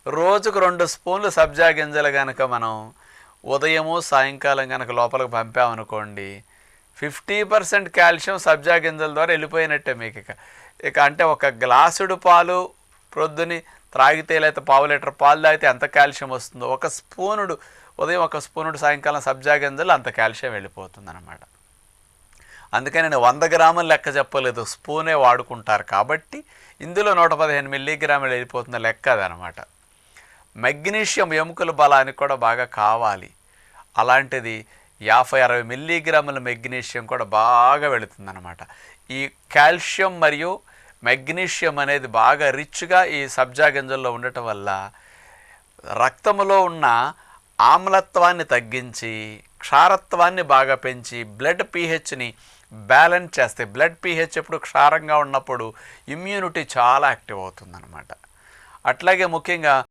రోజుకు 2 స్పూన్లు సబ్జా గింజలు కనుక మనం ఉదయము సాయంకాలం కనుక లోపలికి పంపామనుకోండి, 50% కాల్షియం సబ్జా గింజల ద్వారా వెళ్ళిపోయినట్టే మీకు. ఇక అంటే ఒక గ్లాసుడు పాలు ప్రొద్దుని త్రాగితే లేకపోతే పావు లీటర్ పాలు తాగితే ఎంత కాల్షియం వస్తుందో, ఒక స్పూనుడు ఉదయం, ఒక స్పూనుడు సాయంకాలం సబ్జా గింజలు అంత కాల్షియం వెళ్ళిపోతుంది అనమాట. అందుకని నేను 100 గ్రాములు లెక్క చెప్పలేదు, స్పూనే వాడుకుంటారు కాబట్టి ఇందులో 115 మిల్లీగ్రాములు వెళ్ళిపోతున్న లెక్క అదనమాట. మెగ్నీషియం ఎముకల బలానికి కూడా బాగా కావాలి. అలాంటిది 50-60 మిల్లీగ్రాముల మెగ్నీషియం కూడా బాగా వెళుతుందన్నమాట. ఈ కాల్షియం మరియు మెగ్నీషియం అనేది బాగా రిచ్గా ఈ సబ్జా గింజల్లో ఉండటం వల్ల రక్తంలో ఉన్న ఆమ్లత్వాన్ని తగ్గించి క్షారత్వాన్ని బాగా పెంచి బ్లడ్ పీహెచ్ని బ్యాలెన్స్ చేస్తాయి. బ్లడ్ పీహెచ్ ఎప్పుడు క్షారంగా ఉన్నప్పుడు ఇమ్యూనిటీ చాలా యాక్టివ్ అవుతుందన్నమాట. అట్లాగే ముఖ్యంగా